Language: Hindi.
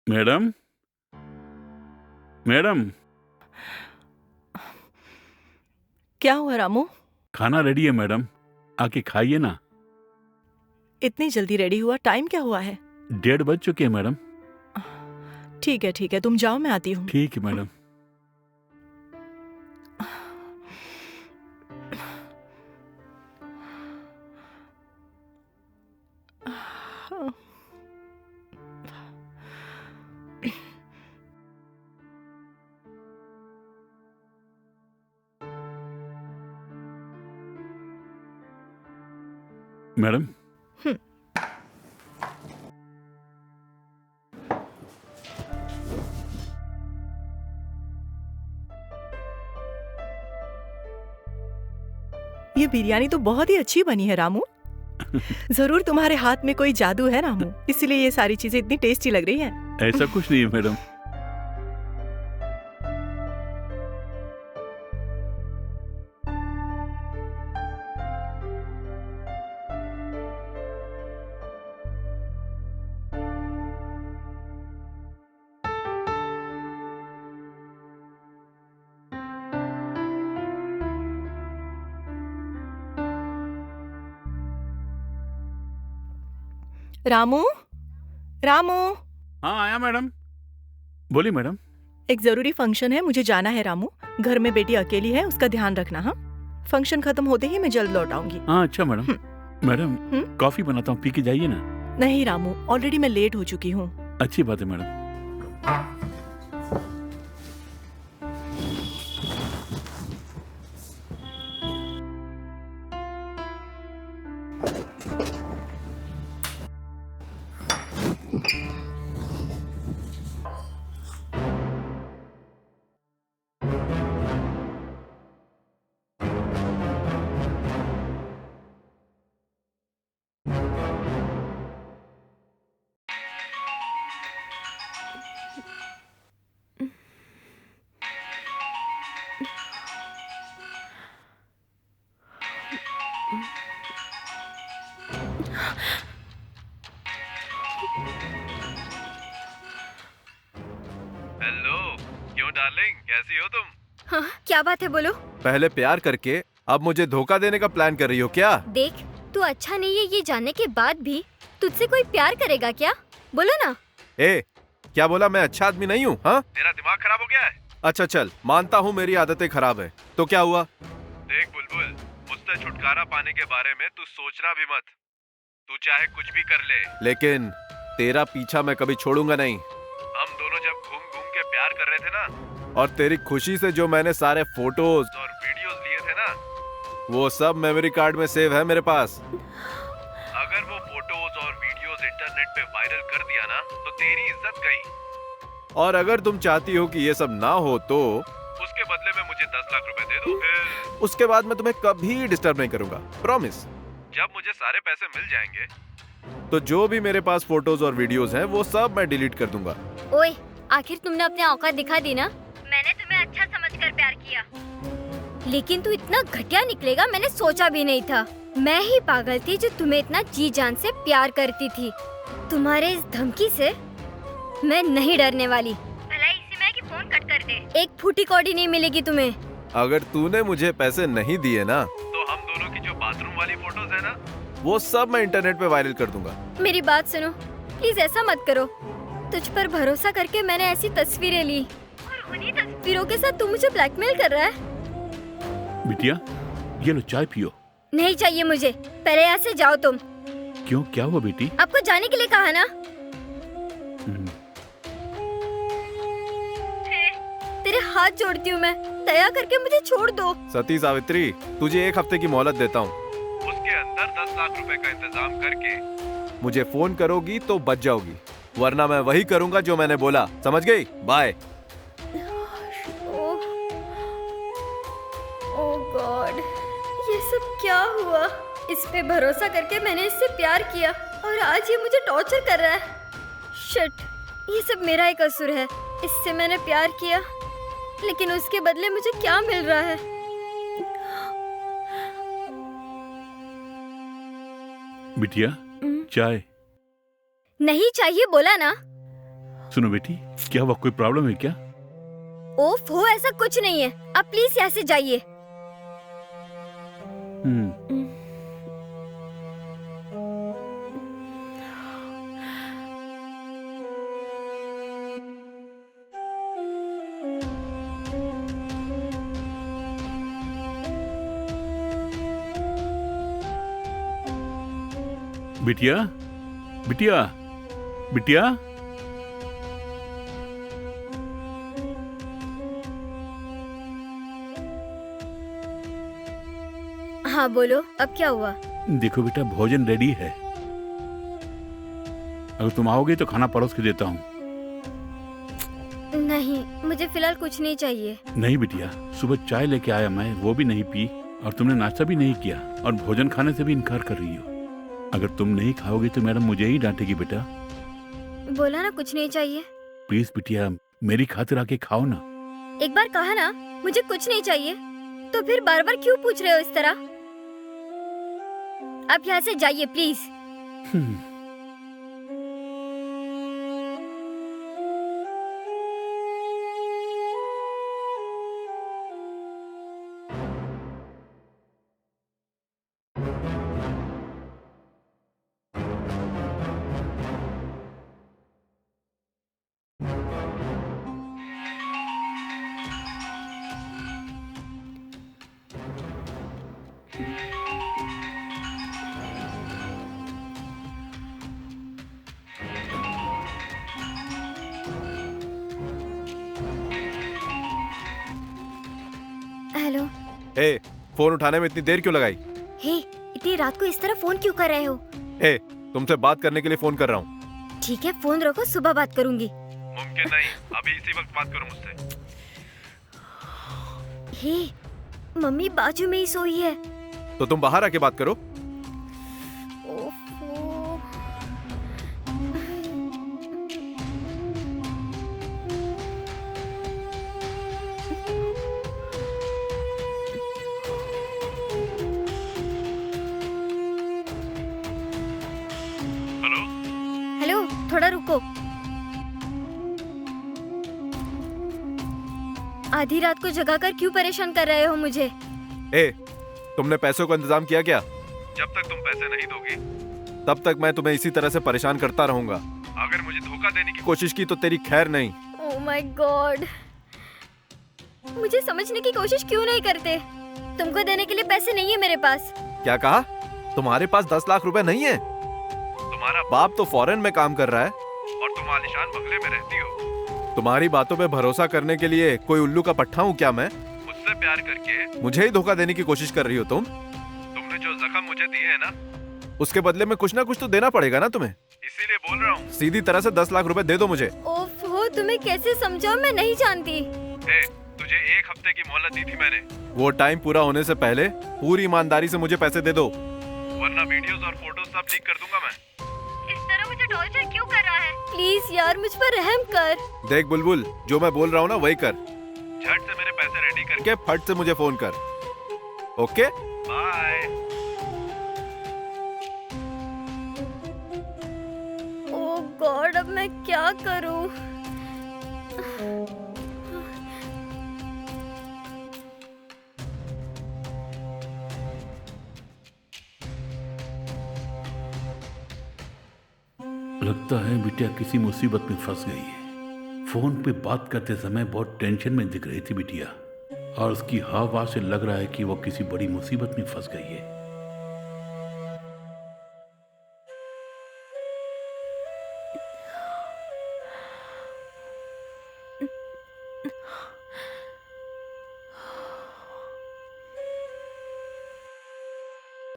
मैडम, मैडम, क्या हुआ रामू? खाना रेडी है मैडम, आके खाइए ना। इतनी जल्दी रेडी हुआ? टाइम क्या हुआ है? 1:30 बज चुके हैं मैडम। ठीक है, तुम जाओ, मैं आती हूँ। ठीक है मैडम। मैडम, ये बिरयानी तो बहुत ही अच्छी बनी है रामू। जरूर तुम्हारे हाथ में कोई जादू है रामू, इसलिए ये सारी चीजें इतनी टेस्टी लग रही हैं। ऐसा कुछ नहीं है मैडम। रामू, रामू, हाँ आया मैडम। बोलिए मैडम। एक जरूरी फंक्शन है, मुझे जाना है रामू। घर में बेटी अकेली है, उसका ध्यान रखना। हाँ, फंक्शन खत्म होते ही मैं जल्द लौट आऊंगी। हाँ अच्छा मैडम। मैडम, कॉफी बनाता हूँ, पी के जाइए ना। नहीं रामू, ऑलरेडी मैं लेट हो चुकी हूँ। अच्छी बात है मैडम। हेलो, क्यों डार्लिंग, कैसी हो तुम? हाँ, क्या बात है, बोलो। पहले प्यार करके अब मुझे धोखा देने का प्लान कर रही हो क्या? देख, तू अच्छा नहीं है ये जानने के बाद भी तुझसे कोई प्यार करेगा क्या? बोलो ना। ए, क्या बोला? मैं अच्छा आदमी नहीं हूँ? हाँ, तेरा दिमाग खराब हो गया है? अच्छा चल, मानता हूँ मेरी आदतें खराब है, तो क्या हुआ? देख बुलबुल, मुझसे छुटकारा पाने के बारे में तू सोचना भी मत। तू चाहे कुछ भी कर ले, लेकिन तेरा पीछा मैं कभी छोड़ूंगा नहीं। हम दोनों जब घूम घूम के प्यार कर रहे थे ना, और तेरी खुशी से जो मैंने सारे फोटोज और वीडियोस लिए थे ना, वो सब मेमोरी कार्ड में सेव है मेरे पास। अगर वो फोटोज और वीडियोस इंटरनेट पे वायरल कर दिया ना, तो तेरी इज्जत गई। और अगर तुम चाहती हो कि ये सब ना हो, तो उसके बदले में मुझे 10 लाख रुपए दे दो, फिर उसके बाद मैं तुम्हें कभी डिस्टर्ब नहीं करूंगा, प्रॉमिस। जब मुझे सारे पैसे मिल जाएंगे, तो जो भी मेरे पास फोटोज और वीडियोस हैं, वो सब मैं डिलीट कर दूंगा। ओए, आखिर तुमने अपने औकात दिखा दी ना। मैंने तुम्हें अच्छा समझकर प्यार किया, लेकिन तू इतना घटिया निकलेगा मैंने सोचा भी नहीं था। मैं ही पागल थी जो तुम्हें इतना जी जान से प्यार करती थी। तुम्हारे इस धमकी से मैं नहीं डरने वाली। भला इसी में कि फोन कट कर दे, एक फूटी कौड़ी नहीं मिलेगी तुम्हें। अगर तूने मुझे पैसे नहीं दिए ना, तो हम दोनों की जो बाथरूम वाली फोटोज है ना, वो सब मैं इंटरनेट पे वायरल कर दूंगा। मेरी बात सुनो, प्लीज ऐसा मत करो। तुझ पर भरोसा करके मैंने ऐसी तस्वीरें ली, और उन्हीं तस्वीरों के साथ तू मुझे ब्लैकमेल कर रहा है। बिटिया, ये लो चाय पियो। नहीं चाहिए मुझे, पहले यहाँ से जाओ तुम। क्यों, क्या हुआ बेटी? आपको जाने के लिए कहा ना। तेरे हाथ जोड़ती हूँ मैं, दया करके मुझे छोड़ दो। सती सावित्री, तुझे 1 हफ्ते की मोहलत देता हूँ। उसके अंदर 10 लाख रुपए का इंतजाम करके मुझे फोन करोगी तो बच जाओगी, वरना मैं वही करूँगा जो मैंने बोला, समझ गई? बाय। ओह गॉड, ये सब क्या हुआ? इस पे भरोसा करके मैंने इससे प्यार किया, और आज ये मुझे टॉर्चर कर रहा है। शिट, ये सब मेरा ही कसूर है। इससे मैंने प्यार किया, लेकिन उसके बदले मुझे क्या मिल रहा है? बिटिया, चाय। नहीं चाहिए बोला ना। सुनो बेटी, क्या हुआ, कोई प्रॉब्लम है क्या? ओफ हो, ऐसा कुछ नहीं है, आप प्लीज यहाँ से जाइए। बिटिया, बिटिया, बिटिया। हाँ बोलो, अब क्या हुआ? देखो बेटा, भोजन रेडी है, अगर तुम आओगे तो खाना परोस के देता हूँ। नहीं, मुझे फिलहाल कुछ नहीं चाहिए। नहीं बिटिया, सुबह चाय लेके आया मैं, वो भी नहीं पी, और तुमने नाश्ता भी नहीं किया, और भोजन खाने से भी इनकार कर रही हो। अगर तुम नहीं खाओगी तो मैडम मुझे ही डांटेगी बेटा। बोला ना कुछ नहीं चाहिए। प्लीज बिटिया, मेरी खातिर आके खाओ ना। एक बार कहा ना मुझे कुछ नहीं चाहिए, तो फिर बार बार क्यों पूछ रहे हो इस तरह? आप यहाँ से जाइए प्लीज। हेलो। ए, फोन उठाने में इतनी देर क्यों लगाई? हे, इतनी रात को इस तरह फोन क्यों कर रहे हो? ए, तुमसे बात करने के लिए फोन कर रहा हूँ। ठीक है, फोन रखो, सुबह बात करूंगी। मुमकिन नहीं, अभी इसी वक्त बात करो मुझसे। हे, मम्मी बाजू में ही सोई है। तो तुम बाहर आके बात करो। ओफो। हेलो, हेलो, थोड़ा रुको। आधी रात को जगाकर क्यों परेशान कर रहे हो मुझे? ए, तुमने पैसों का इंतजाम किया क्या? जब तक तुम पैसे नहीं दोगी, तब तक मैं तुम्हें इसी तरह से परेशान करता रहूंगा। अगर मुझे धोखा देने की कोशिश की तो तेरी खैर नहीं। ओह माय गॉड, मुझे समझने की कोशिश क्यों नहीं करते? तुमको देने के लिए पैसे नहीं है मेरे पास। क्या कहा? तुम्हारे पास 10 लाख रुपए नहीं है? तुम्हारा बाप तो फॉरेन में काम कर रहा है और तुम आलीशान बंगले में रहती हो। तुम्हारी बातों पे भरोसा करने के लिए कोई उल्लू का पट्टा हूँ क्या मैं? मुझसे प्यार करके मुझे ही धोखा देने की कोशिश कर रही हो तुम? तुमने जो जख्म मुझे दिए हैं ना, उसके बदले में कुछ ना कुछ तो देना पड़ेगा ना तुम्हें। इसीलिए बोल रहा हूँ, सीधी तरह से 10 लाख रुपए दे दो मुझे। ओफो, तुम्हें कैसे समझाऊं, मैं नहीं जानती। तुझे 1 हफ्ते की मोहलत दी थी मैंने। वो टाइम पूरा होने से पहले पूरी ईमानदारी से मुझे पैसे दे दो, वरना वीडियोस और फोटोज सब लीक कर दूंगा मैं। इस तरह मुझे टॉर्चर क्यों कर रहा है? प्लीज यार, मुझ पर रहम कर। देख बुलबुल, जो मैं बोल रहा हूँ ना वही कर। झट से मेरे पैसे रेडी करके फट से मुझे फोन कर। Okay, bye. ओह गॉड, अब मैं क्या करूं? लगता है बिटिया किसी मुसीबत में फंस गई है। फोन पे बात करते समय बहुत टेंशन में दिख रही थी बिटिया, और उसकी हाव भाव से लग रहा है कि वो किसी बड़ी मुसीबत में फंस गई है।